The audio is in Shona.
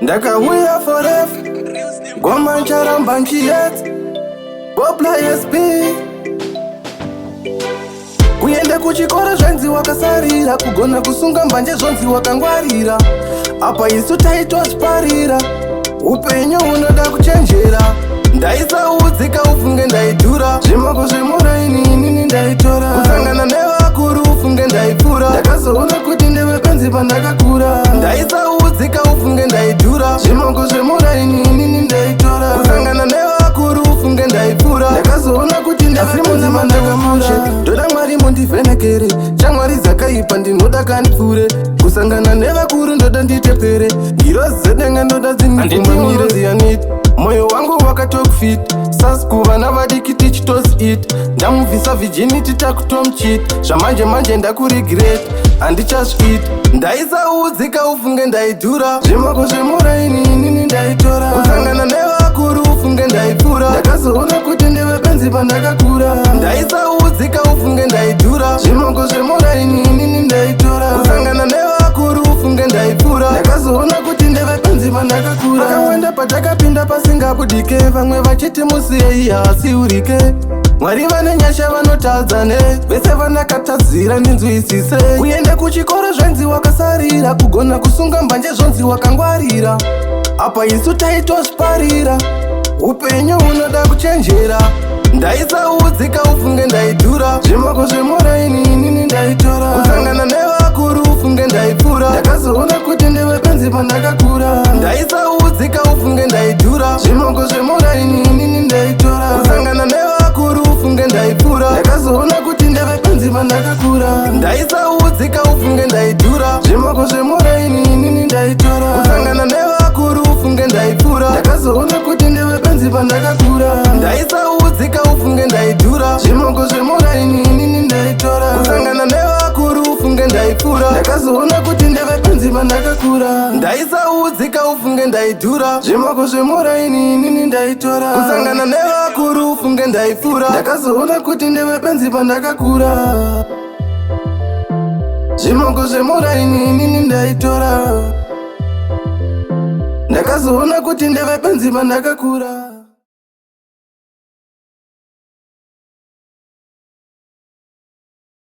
Ndakauya forever ngoma ncharamba nchiyedza Bobla SP kuenda kuchikoro zvanzi wakasarira kugona kusunga mbanje zvonzi wakangwarira apa isu taitosparira upenyu unoda kuchenjera ndaisaudzika ufunge ndaidhura zvimako zvemuraini inini ndaitora kusangana nevakuru ufunge ndaipfura ndakazoona kuti ndevepenzi pandakakura ndaisaudzika ufunge ndaidhura zvimako zvemuraini inini ndaitora kusangana nevakuru ufunge ndaipfura ndakazoona kuti ndevepenzi pandakakura ndoda mwari mundivhenekere shamwari dzakaipa ndinoda kandipfure kusangana nevakuru ndoda nditepere ngiro zedenga ndoda dzinipfumanire ziyaniti moyo wangu wakatokufit sasi kuvana vadiki tichitosit ndamubvisa virginity takutomchit zvamanje manje ndakuregret handichasvit ndaisaudzika ufunge ndaidhura zvimako zvemuraini inini ndaitora kusangana nevakuru ufunge ndaipfura ndakazoona kuti ndevepenzi pandakakura ndaisaudzika ufunge ndaidhura zvimako zvemuraini inini ndaitora kusangana nevakuru ufunge ndaipfura ndakazoona kuti ndevepenzi pandakakura akawanda patakapinda pasingabudike vamwe vachiti musiyei hasiurike mwari vane nyasha vanotadzane vese vanakatadzira ninzwisise kuenda kuchikoro zvanzi wakasarira kugona kusunga mbanje zvonzi wakangwarira apa isu taitosparira upenyu unoda kuchenjera ndaisaudzika ufunge ndaidhura zvimako zvemuraini inini ndaitora kusangana nevakuru ufunge ndaipfura ndakazoona kuti ndevepenzi pandakakura ndaisaudzika ufunge ndaidhura zvimako zvemuraini inini ndaitora kusangana nevakuru ufunge ndaipfura ndakazoona kuti ndevepenzi pandakakura ndaisaudzika ufunge ndaidhura zvimako zvemuraini inini ndaitora kusangana nevakuru ufunge ndaipfura ndakazoona kuti ndevepenzi pandakakura ndaisaudzika ufunge ndaidhura zvimako zvemuraini inini ndaitora kusangana nevakuru ufunge ndaipfura ndakazoona kuti ndevepenzi pandakakura ndaisaudzika ufunge ndaidhura zvimako zvemuraini inini ndaitora kusangana nevakuru ufunge ndaipfura ndakazoona kuti ndevepenzi pandakakura zvimako zvemuraini inini ndaitora ndakazoona kuti ndevepenzi pandakakura.